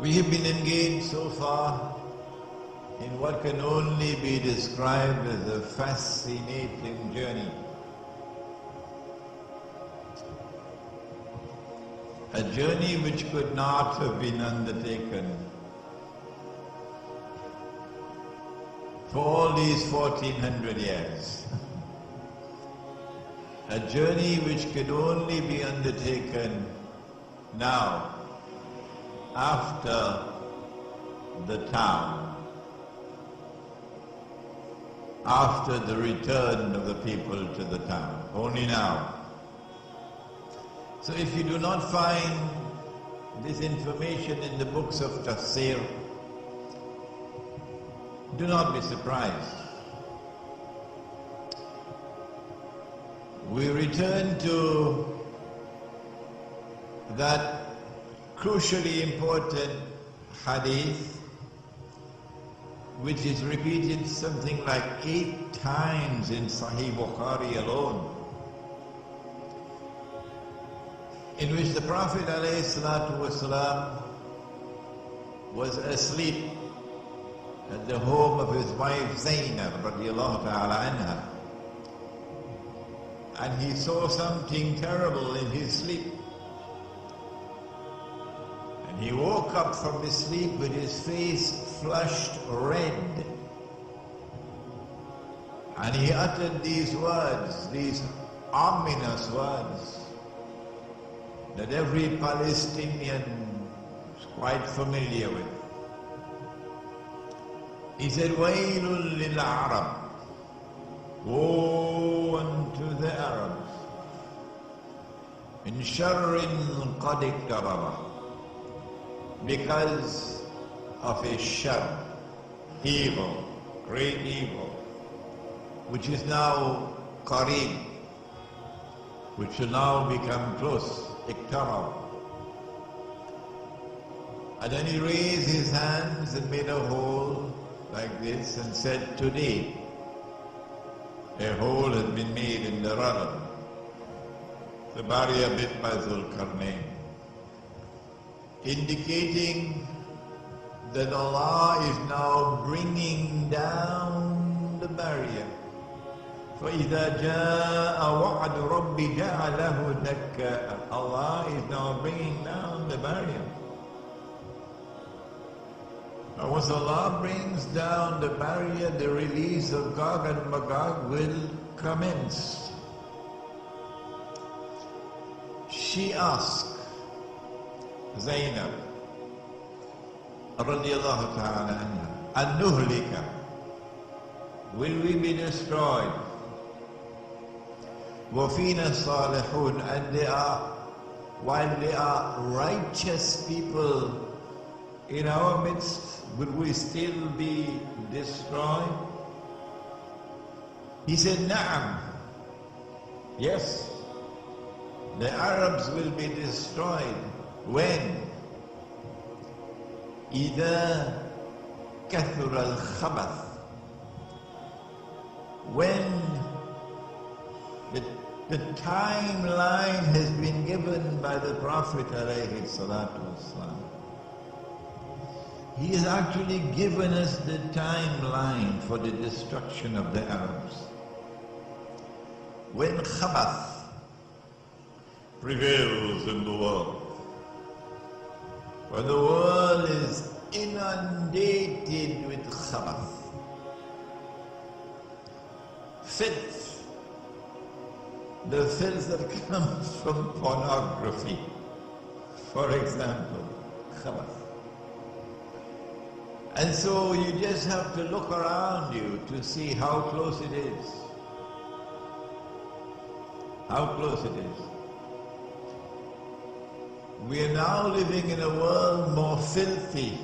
We have been engaged so far in what can only be described as a fascinating journey. A journey which could not have been undertaken for all these 1400 years. A journey which could only be undertaken now, after the town, after the return of the people to the town, only now. So if you do not find this information in the books of tafsir, do not be surprised. We return to that crucially important hadith, which is repeated something like 8 times in Sahih Bukhari alone, in which the Prophet ﷺ was asleep at the home of his wife Zainab radiallahu ta'ala anha, and he saw something terrible in his sleep. And he woke up from his sleep with his face flushed red, and he uttered these words, these ominous words, that every Palestinian is quite familiar with. He said, "Wailul lil Arab, woe unto the Arabs, min sharrin qad iqtaraba, because of a shar, evil, great evil, which is now qareeb, which will now become close, iqtarab." And then he raised his hands and made a hole like this and said, "Today a hole has been made in the rudder, the barrier bit by Zulkarnain," indicating that Allah is now bringing down the barrier. فَإِذَا جَاءَ وَعْدُ رَبِّ جَعَلَهُ دَكَّاءَ. Allah is now bringing down the barrier. And once Allah brings down the barrier, the release of Gog and Magog will commence. She asked Zainab radiallahu ta'ala anha, "An-nuhlika, will we be destroyed? وَفِينَا الصَّالِحُونَ, and while they are righteous people in our midst, will we still be destroyed?" He said, "Na'am, yes, the Arabs will be destroyed. When? إِذَا كَثُرَ الْخَبَثِ, when the timeline has been given by the Prophet alayhi salatu wasalam. He has actually given us the timeline for the destruction of the Arabs. When khabath prevails in the world, when the world is inundated with khabath, filth, the filth that comes from pornography, for example, khabath. And so you just have to look around you to see how close it is. How close it is. We are now living in a world more filthy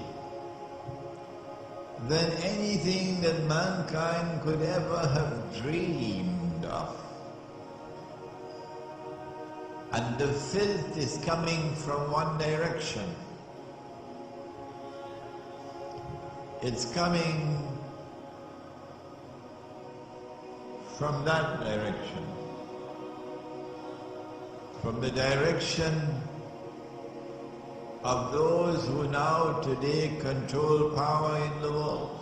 than anything that mankind could ever have dreamed of. And the filth is coming from one direction. It's coming from that direction. from the direction of those who now today control power in the world.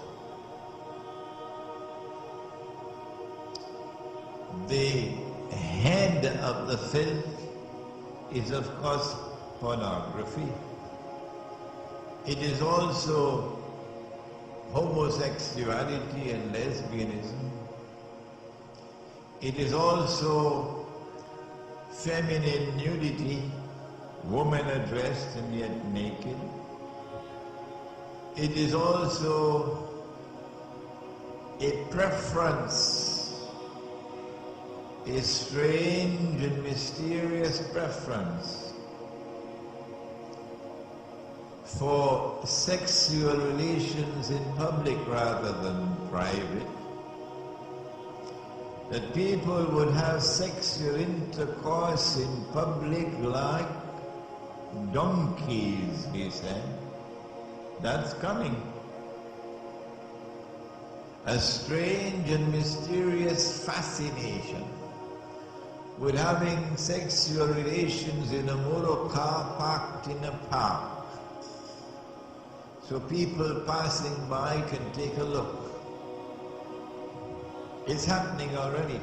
The head of the filth is, of course, pornography. It is also homosexuality and lesbianism. It is also feminine nudity. Women are dressed and yet naked. It is also a preference, a strange and mysterious preference for sexual relations in public rather than private. That people would have sexual intercourse in public like donkeys, he said. That's coming. A strange and mysterious fascination with having sexual relations in a motor car parked in a park, so people passing by can take a look. It's happening already.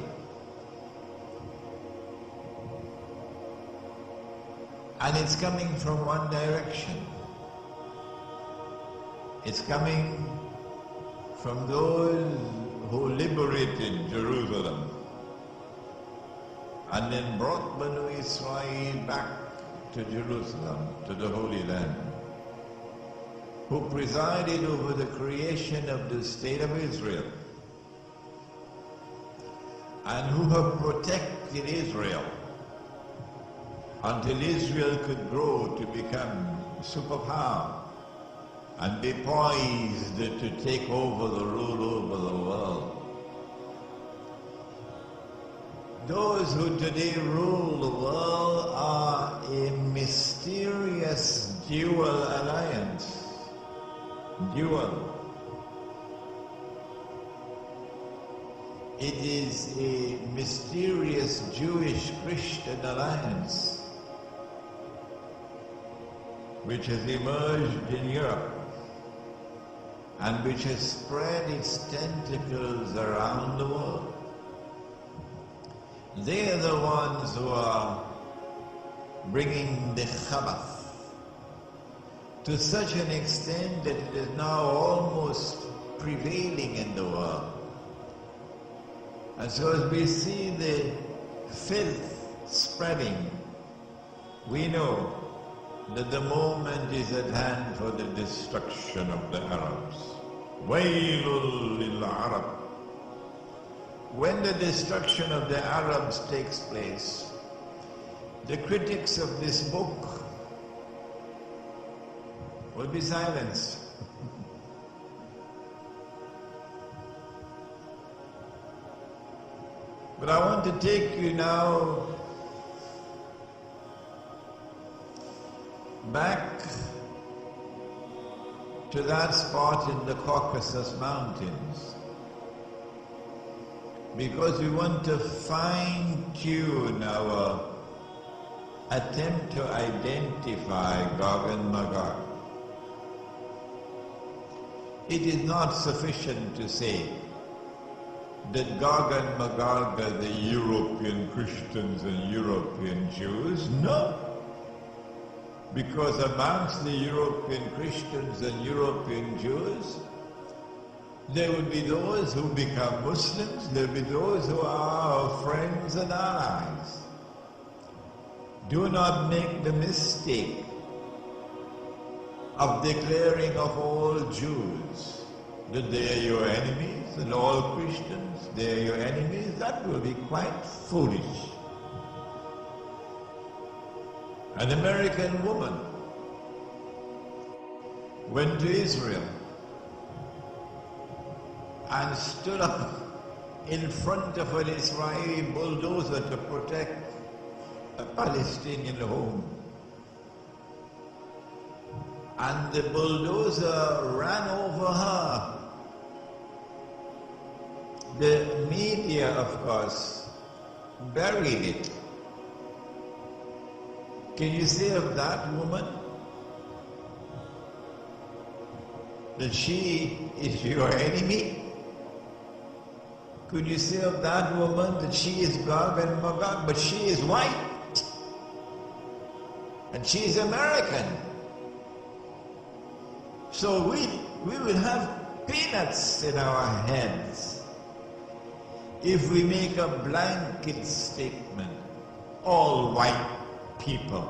And it's coming from one direction. It's coming from those who liberated Jerusalem and then brought Banu Israel back to Jerusalem, to the Holy Land, who presided over the creation of the State of Israel, and who have protected Israel until Israel could grow to become a superpower and be poised to take over the rule over the world. Those who today rule the world are a mysterious dual alliance. Dual. It is a mysterious Jewish-Christian alliance which has emerged in Europe and which has spread its tentacles around the world. They are the ones who are bringing the Shabbat to such an extent that it is now almost prevailing in the world. And so as we see the filth spreading, we know that the moment is at hand for the destruction of the Arabs. Waylul lil Arab. When the destruction of the Arabs takes place, the critics of this book will be silenced. But I want to take you now back to that spot in the Caucasus Mountains, because we want to fine-tune our attempt to identify Gog and Magog. It is not sufficient to say that Gog and Magog are the European Christians and European Jews. No. Because amongst the European Christians and European Jews, there will be those who become Muslims, there will be those who are our friends and allies. Do not make the mistake of declaring of all Jews that they are your enemies, and all Christians, they are your enemies. That will be quite foolish. An American woman went to Israel and stood up in front of an Israeli bulldozer to protect a Palestinian home. And the bulldozer ran over her. The media, of course, buried it. Can you say of that woman that she is your enemy? Could you say of that woman that she is Gog and Magog, but she is white and she is American? So we will have peanuts in our heads if we make a blanket statement, all white people,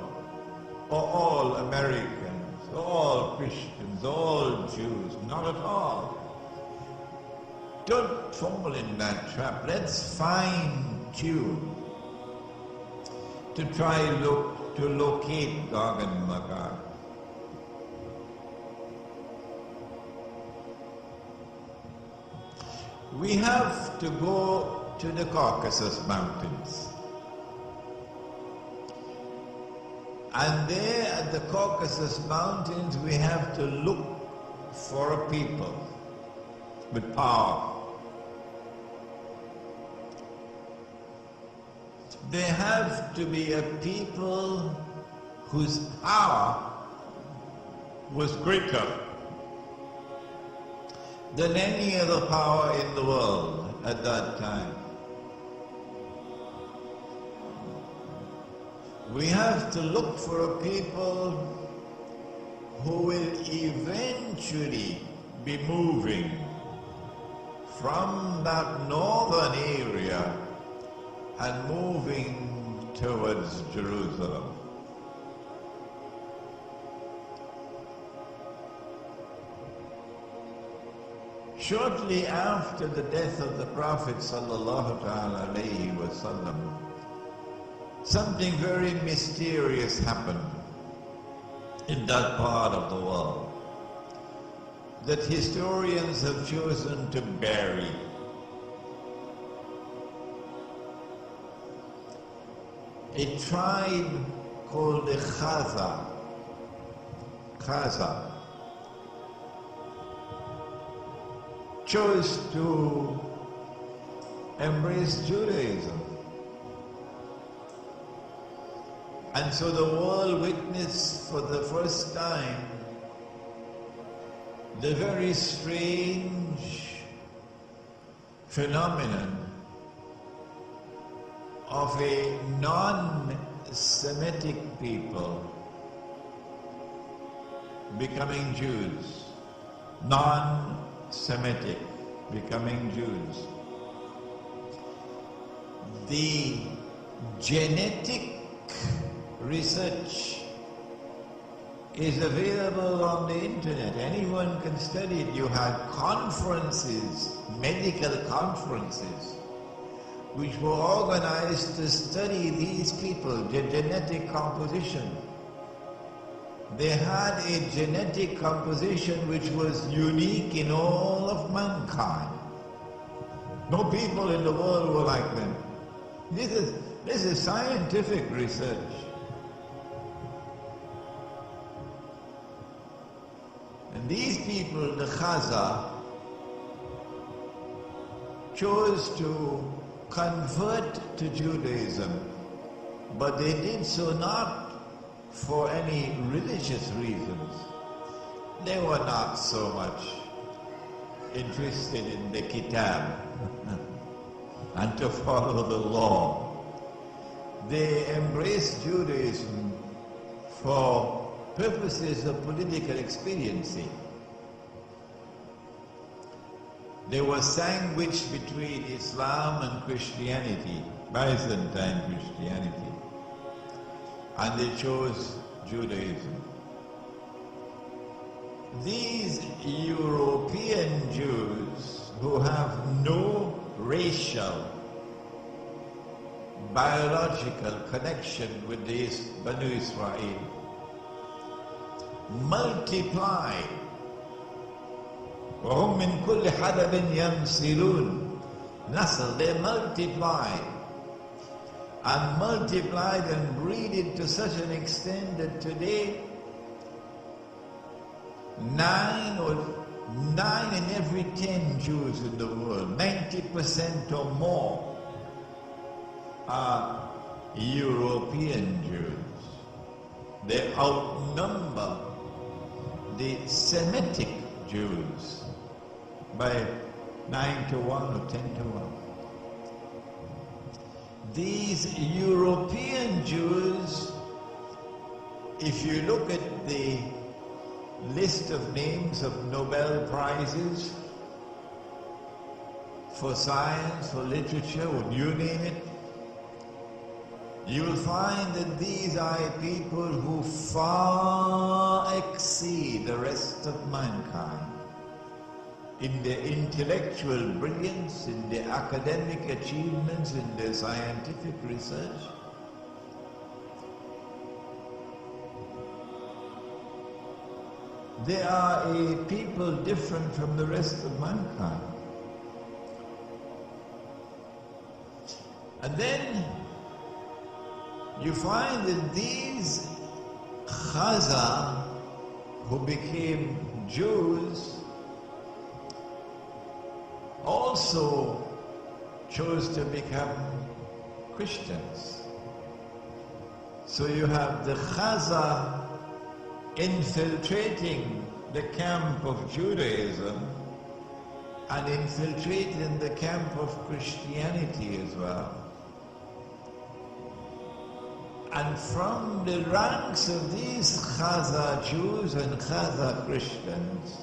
or all Americans, or all Christians, all Jews. Not at all. Don't fall in that trap. Let's fine-tune to try to locate Gog and Magog. We have to go to the Caucasus Mountains. And there at the Caucasus Mountains we have to look for a people with power. There have to be a people whose power was greater than any other power in the world at that time. We have to look for a people who will eventually be moving from that northern area and moving towards Jerusalem. Shortly after the death of the Prophet sallallahu alaihi wasallam, something very mysterious happened in that part of the world that historians have chosen to bury. A tribe called the Khazars chose to embrace Judaism. And so the world witnessed for the first time the very strange phenomenon of a non-Semitic people becoming Jews. Non-Semitic becoming Jews. The genetic research is available on the internet. Anyone can study it. You had conferences, medical conferences, which were organized to study these people, their genetic composition. They had a genetic composition which was unique in all of mankind. No people in the world were like them. This is scientific research. And these people, the Khazars, chose to convert to Judaism, but they did so not for any religious reasons. They were not so much interested in the Kitab and to follow the law. They embraced Judaism for purposes of political expediency. They were sandwiched between Islam and Christianity, Byzantine Christianity, and they chose Judaism. These European Jews who have no racial, biological connection with the Banu Israel multiplied. وهم من كل حدب ينسلون. Nasl, they multiplied and breeded to such an extent that today 9 in every 10 Jews in the world, 90% or more, are European Jews. They outnumber the Semitic Jews by 9 to 1 or 10 to 1. These European Jews, if you look at the list of names of Nobel Prizes for science, for literature, or you name it, you will find that these are people who far exceed the rest of mankind in their intellectual brilliance, in their academic achievements, in their scientific research. They are a people different from the rest of mankind. And then you find that these Khazars who became Jews also chose to become Christians. So you have the Khazars infiltrating the camp of Judaism and infiltrating the camp of Christianity as well. And from the ranks of these Khazar Jews and Khazar Christians,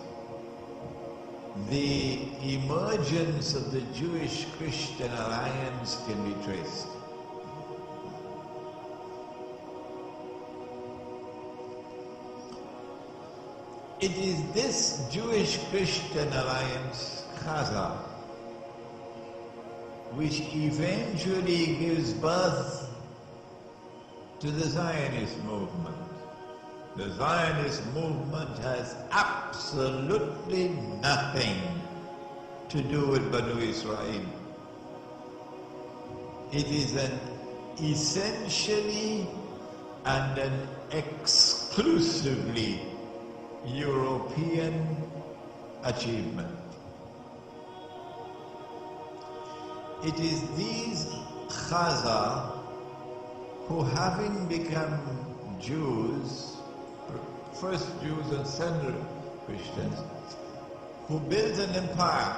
the emergence of the Jewish-Christian alliance can be traced. It is this Jewish-Christian alliance, Khazar, which eventually gives birth to the Zionist movement. The Zionist movement has absolutely nothing to do with Banu Israel. It is an essentially and an exclusively European achievement. It is these Khazar who, having become Jews, first Jews and second Christians, who built an empire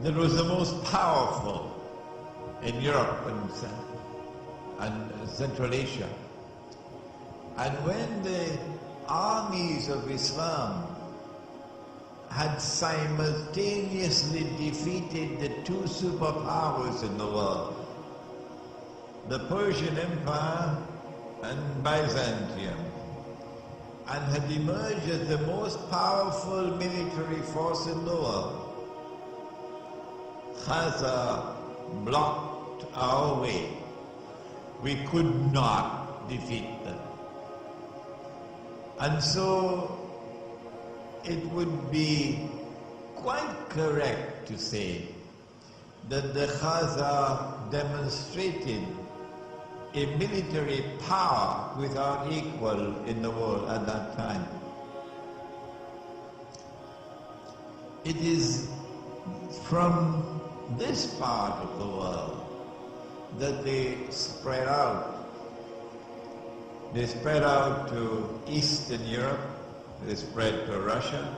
that was the most powerful in Europe and Central Asia. And when the armies of Islam had simultaneously defeated the two superpowers in the world, the Persian Empire and Byzantium, and had emerged as the most powerful military force in the world, Khazar blocked our way. We could not defeat them. And so it would be quite correct to say that the Khazar demonstrated a military power without equal in the world at that time. It is from this part of the world that they spread out. They spread out to Eastern Europe, they spread to Russia,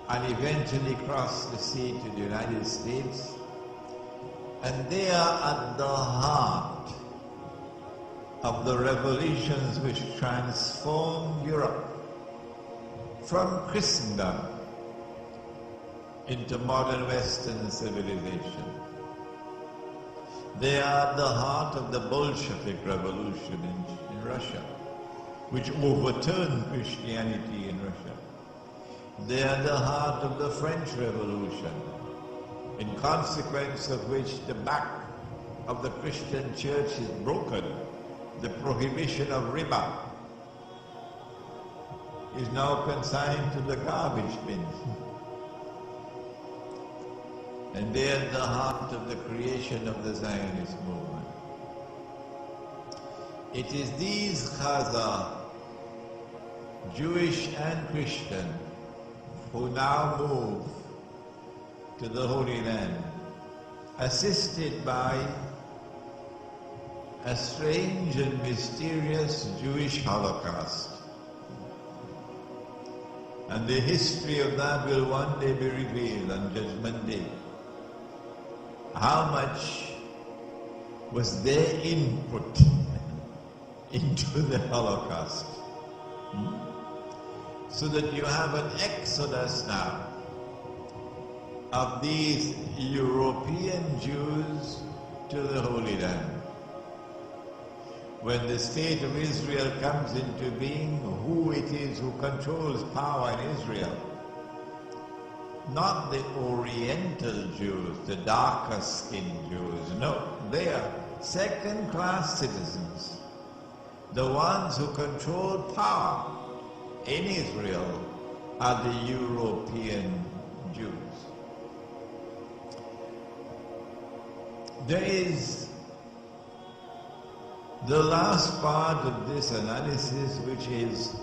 and eventually crossed the sea to the United States. And they are at the heart of the revolutions which transformed Europe from Christendom into modern Western civilization. They are at the heart of the Bolshevik revolution in Russia, which overturned Christianity in Russia. They are at the heart of the French Revolution, in consequence of which the back of the Christian church is broken. The prohibition of riba is now consigned to the garbage bins. And they are at the heart of the creation of the Zionist movement. It is these Khazar, Jewish and Christian, who now move to the Holy Land, assisted by a strange and mysterious Jewish Holocaust. And the history of that will one day be revealed on Judgment Day. How much was their input into the Holocaust? So that you have an exodus now of these European Jews to the Holy Land. When the state of Israel comes into being, who it is who controls power in Israel? Not the Oriental Jews, the darker skinned Jews. No, they are second-class citizens. The ones who control power in Israel are the European Jews. There is the last part of this analysis, which is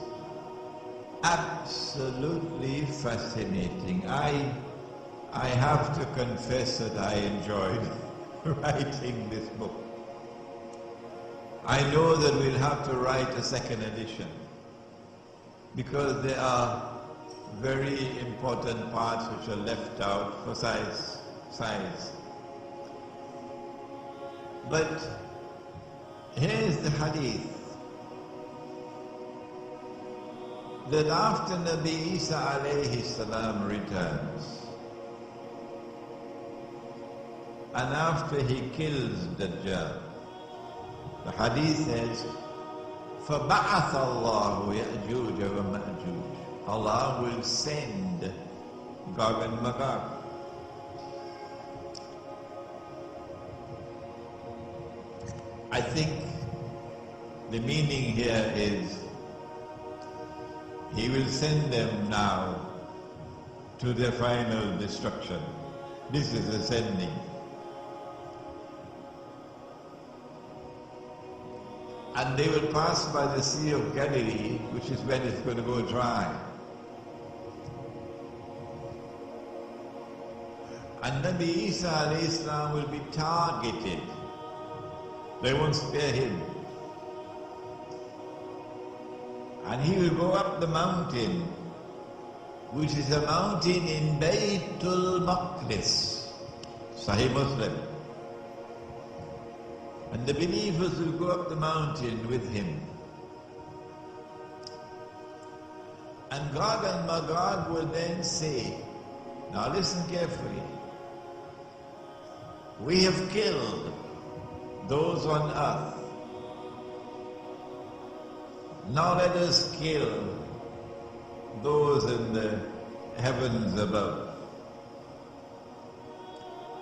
absolutely fascinating. I have to confess that I enjoyed writing this book. I know that we'll have to write a second edition because there are very important parts which are left out for size. But here's the hadith, that after Nabi Isa alayhi salam returns, and after he kills Dajjal, the hadith says, فَبَعَثَ اللَّهُ يَأْجُوجَ وَمَأْجُوجَ. Allah will send Gog and Magog. I think the meaning here is he will send them now to their final destruction. This is the sending. And they will pass by the Sea of Galilee, which is when it's going to go dry. And Nabi Isa alayhi salam will be targeted. They won't spare him. And he will go up the mountain, which is a mountain in Baytul Maqdis, Sahih Muslim. And the believers will go up the mountain with him. And Gog and Magog will then say, now listen carefully, we have killed those on earth. Now let us kill those in the heavens above.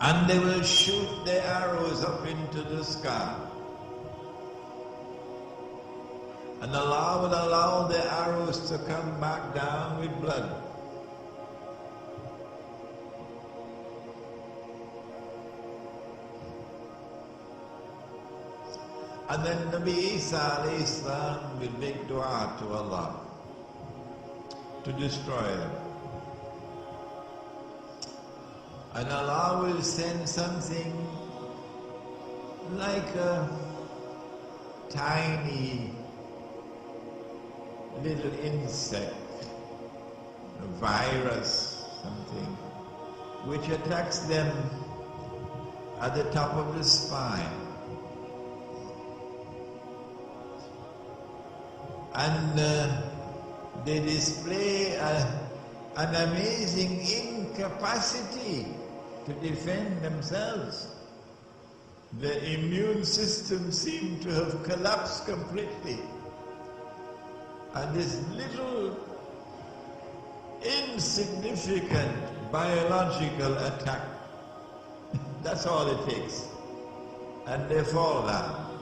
And they will shoot their arrows up into the sky. And Allah will allow their arrows to come back down with blood. And then Nabi Isa alayhi salam will make dua to Allah to destroy them. And Allah will send something like a tiny little insect, a virus, something, which attacks them at the top of the spine. And they display an amazing incapacity to defend themselves. The immune system seemed to have collapsed completely. And this little insignificant biological attack, that's all it takes. And they fall down,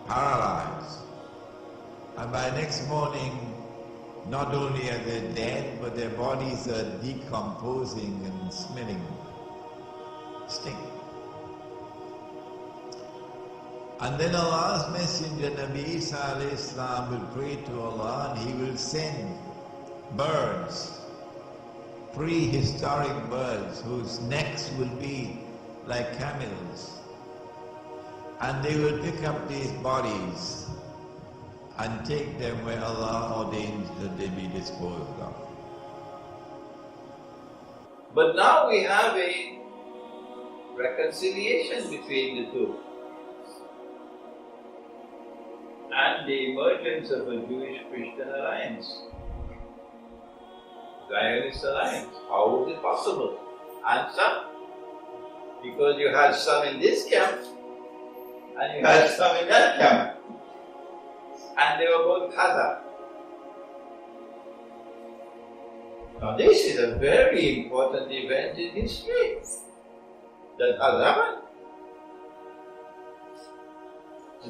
paralyzed. And by next morning, not only are they dead, but their bodies are decomposing and smelling stink. And then Allah's messenger, Nabi Isa alayhi salam, will pray to Allah and he will send birds, prehistoric birds, whose necks will be like camels. And they will pick up these bodies and take them where Allah ordains that they be disposed of. But now we have a reconciliation between the two. And the emergence of a Jewish-Christian alliance, Zionist alliance. How is it possible? Answer: because you had some in this camp and you had some in that camp, and they were both Khazars. Now this is a very important event in history that has happened.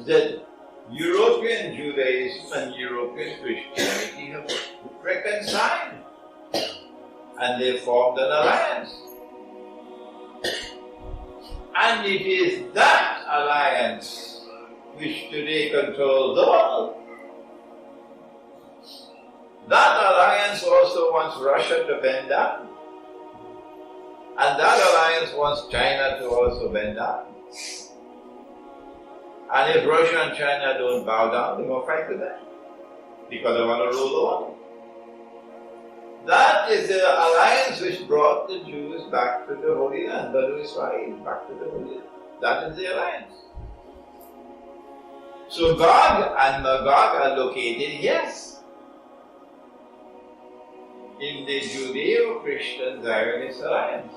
That European Judaism and European Christianity have reconciled and they formed an alliance. And it is that alliance which today controls the world. That alliance also wants Russia to bend down. And that alliance wants China to also bend down. And if Russia and China don't bow down, they won't fight with them. Because they want to rule the world. That is the alliance which brought the Jews back to the Holy Land, Banu Israel, back to the Holy Land. That is the alliance. So Gog and Magog are located, yes, in the Judeo-Christian Zionist alliance.